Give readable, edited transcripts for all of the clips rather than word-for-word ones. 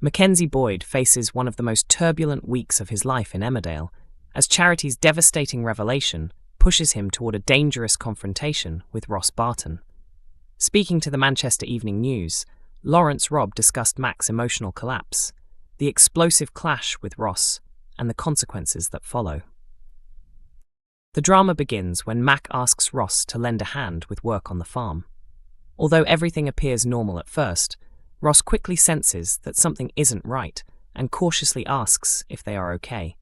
Mackenzie Boyd faces one of the most turbulent weeks of his life in Emmerdale, as Charity's devastating revelation pushes him toward a dangerous confrontation with Ross Barton. Speaking to the Manchester Evening News, Lawrence Robb discussed Mack's emotional collapse, the explosive clash with Ross, and the consequences that follow. The drama begins when Mack asks Ross to lend a hand with work on the farm. Although everything appears normal at first, Ross quickly senses that something isn't right and cautiously asks if they are okay.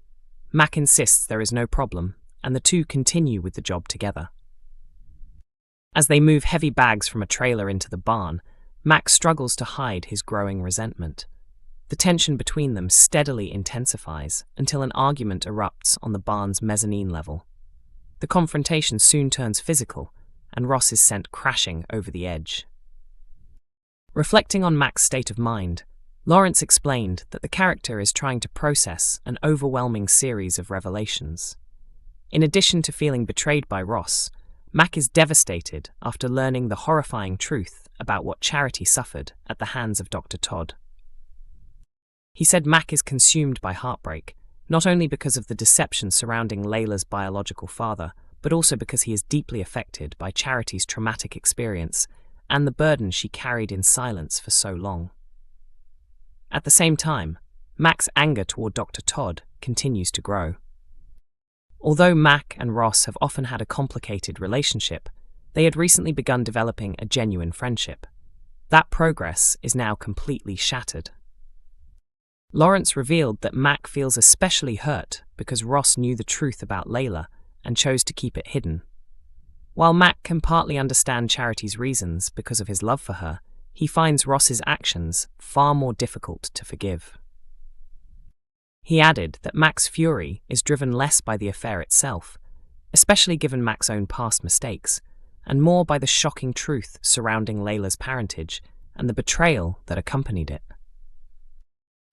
Mack insists there is no problem, and the two continue with the job together. As they move heavy bags from a trailer into the barn, Mack struggles to hide his growing resentment. The tension between them steadily intensifies until an argument erupts on the barn's mezzanine level. The confrontation soon turns physical, and Ross is sent crashing over the edge. Reflecting on Mack's state of mind, Lawrence explained that the character is trying to process an overwhelming series of revelations. In addition to feeling betrayed by Ross, Mack is devastated after learning the horrifying truth about what Charity suffered at the hands of Dr. Todd. He said Mack is consumed by heartbreak, not only because of the deception surrounding Leyla's biological father, but also because he is deeply affected by Charity's traumatic experience and the burden she carried in silence for so long. At the same time, Mack's anger toward Dr. Todd continues to grow. Although Mack and Ross have often had a complicated relationship, they had recently begun developing a genuine friendship. That progress is now completely shattered. Lawrence revealed that Mack feels especially hurt because Ross knew the truth about Leyla and chose to keep it hidden. While Mack can partly understand Charity's reasons because of his love for her, he finds Ross's actions far more difficult to forgive. He added that Mack's fury is driven less by the affair itself, especially given Mack's own past mistakes, and more by the shocking truth surrounding Leyla's parentage and the betrayal that accompanied it.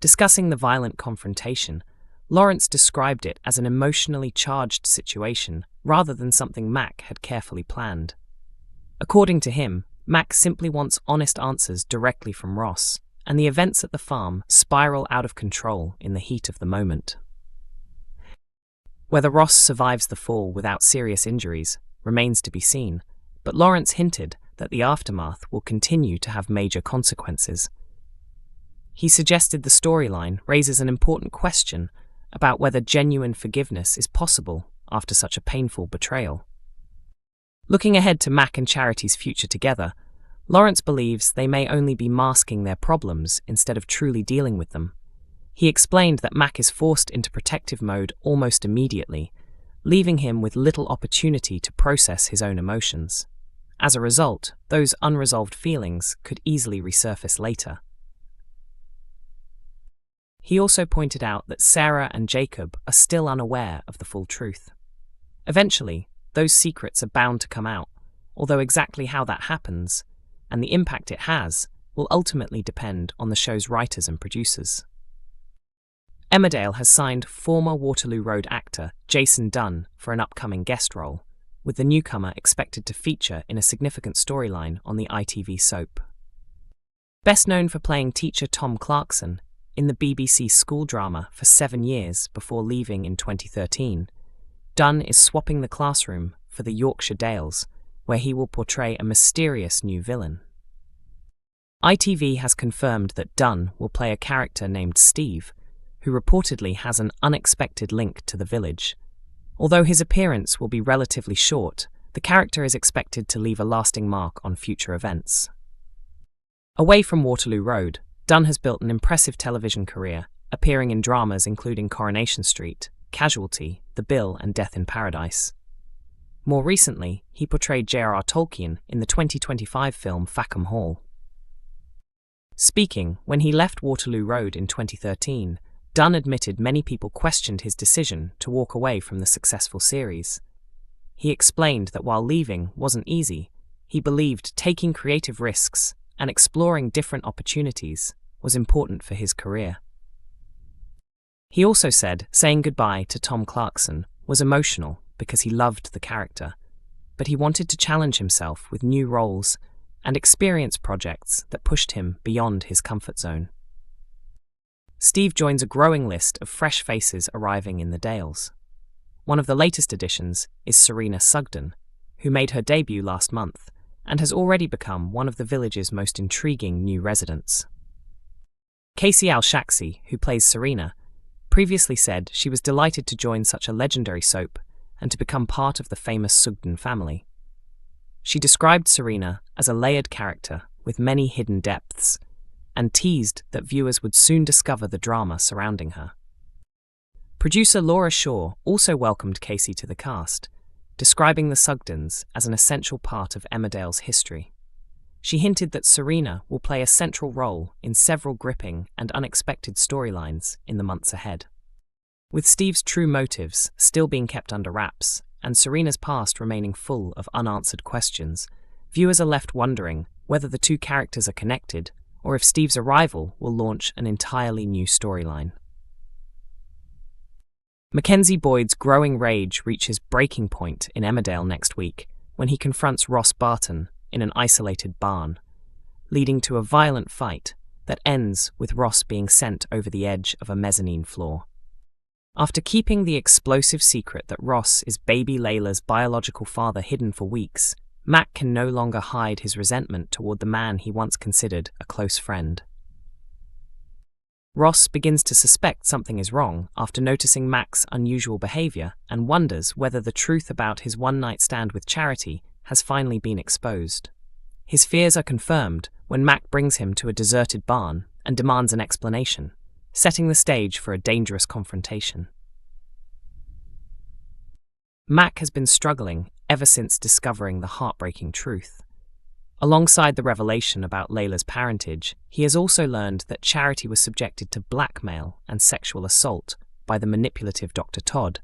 Discussing the violent confrontation, Lawrence described it as an emotionally charged situation rather than something Mack had carefully planned. According to him, Mack simply wants honest answers directly from Ross, and the events at the farm spiral out of control in the heat of the moment. Whether Ross survives the fall without serious injuries remains to be seen, but Lawrence hinted that the aftermath will continue to have major consequences. He suggested the storyline raises an important question about whether genuine forgiveness is possible after such a painful betrayal. Looking ahead to Mack and Charity's future together, Lawrence believes they may only be masking their problems instead of truly dealing with them. He explained that Mack is forced into protective mode almost immediately, leaving him with little opportunity to process his own emotions. As a result, those unresolved feelings could easily resurface later. He also pointed out that Sarah and Jacob are still unaware of the full truth. Eventually, those secrets are bound to come out, although exactly how that happens, and the impact it has, will ultimately depend on the show's writers and producers. Emmerdale has signed former Waterloo Road actor Jason Dunn for an upcoming guest role, with the newcomer expected to feature in a significant storyline on the ITV soap. Best known for playing teacher Tom Clarkson in the BBC school drama for 7 years before leaving in 2013, Dunn is swapping the classroom for the Yorkshire Dales, where he will portray a mysterious new villain. ITV has confirmed that Dunn will play a character named Steve, who reportedly has an unexpected link to the village. Although his appearance will be relatively short, the character is expected to leave a lasting mark on future events. Away from Waterloo Road, Dunn has built an impressive television career, appearing in dramas including Coronation Street, Casualty, The Bill, and Death in Paradise. More recently, he portrayed J.R.R. Tolkien in the 2025 film Fackham Hall. Speaking when he left Waterloo Road in 2013, Dunn admitted many people questioned his decision to walk away from the successful series. He explained that while leaving wasn't easy, he believed taking creative risks and exploring different opportunities was important for his career. He also said saying goodbye to Tom Clarkson was emotional because he loved the character, but he wanted to challenge himself with new roles and experience projects that pushed him beyond his comfort zone. Steve joins a growing list of fresh faces arriving in the Dales. One of the latest additions is Serena Sugden, who made her debut last month and has already become one of the village's most intriguing new residents. Casey Al-Shaksi, who plays Serena, previously said she was delighted to join such a legendary soap and to become part of the famous Sugden family. She described Serena as a layered character with many hidden depths, and teased that viewers would soon discover the drama surrounding her. Producer Laura Shaw also welcomed Casey to the cast, describing the Sugdens as an essential part of Emmerdale's history. She hinted that Serena will play a central role in several gripping and unexpected storylines in the months ahead. With Steve's true motives still being kept under wraps and Serena's past remaining full of unanswered questions, viewers are left wondering whether the two characters are connected or if Steve's arrival will launch an entirely new storyline. Mackenzie Boyd's growing rage reaches breaking point in Emmerdale next week when he confronts Ross Barton in an isolated barn, leading to a violent fight that ends with Ross being sent over the edge of a mezzanine floor. After keeping the explosive secret that Ross is baby Leyla's biological father hidden for weeks, Mack can no longer hide his resentment toward the man he once considered a close friend. Ross begins to suspect something is wrong after noticing Mack's unusual behavior and wonders whether the truth about his one-night stand with Charity has finally been exposed. His fears are confirmed when Mack brings him to a deserted barn and demands an explanation, setting the stage for a dangerous confrontation. Mack has been struggling ever since discovering the heartbreaking truth. Alongside the revelation about Leyla's parentage, he has also learned that Charity was subjected to blackmail and sexual assault by the manipulative Dr. Todd,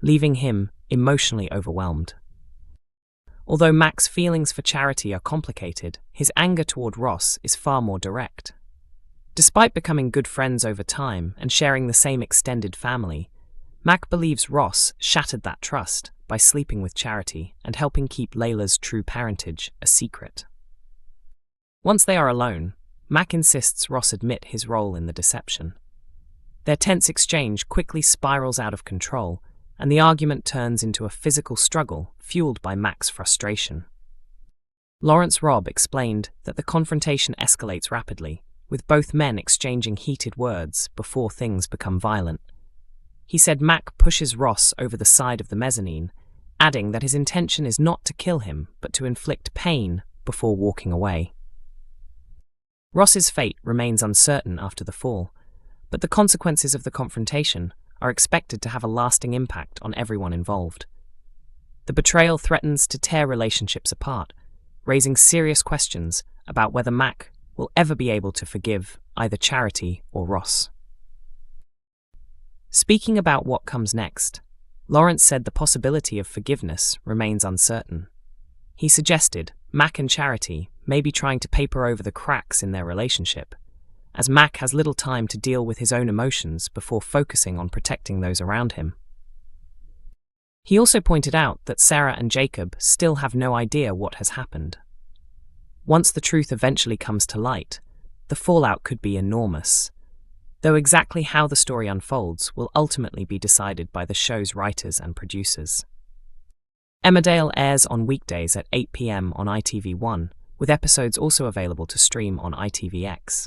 leaving him emotionally overwhelmed. Although Mack's feelings for Charity are complicated, his anger toward Ross is far more direct. Despite becoming good friends over time and sharing the same extended family, Mack believes Ross shattered that trust by sleeping with Charity and helping keep Leyla's true parentage a secret. Once they are alone, Mack insists Ross admit his role in the deception. Their tense exchange quickly spirals out of control, and the argument turns into a physical struggle fueled by Mack's frustration. Lawrence Robb explained that the confrontation escalates rapidly, with both men exchanging heated words before things become violent. He said Mack pushes Ross over the side of the mezzanine, adding that his intention is not to kill him but to inflict pain before walking away. Ross's fate remains uncertain after the fall, but the consequences of the confrontation are expected to have a lasting impact on everyone involved. The betrayal threatens to tear relationships apart, raising serious questions about whether Mack will ever be able to forgive either Charity or Ross. Speaking about what comes next, Lawrence said the possibility of forgiveness remains uncertain. He suggested Mack and Charity may be trying to paper over the cracks in their relationship, as Mack has little time to deal with his own emotions before focusing on protecting those around him. He also pointed out that Sarah and Jacob still have no idea what has happened. Once the truth eventually comes to light, the fallout could be enormous, though exactly how the story unfolds will ultimately be decided by the show's writers and producers. Emmerdale airs on weekdays at 8 p.m. on ITV1, with episodes also available to stream on ITVX.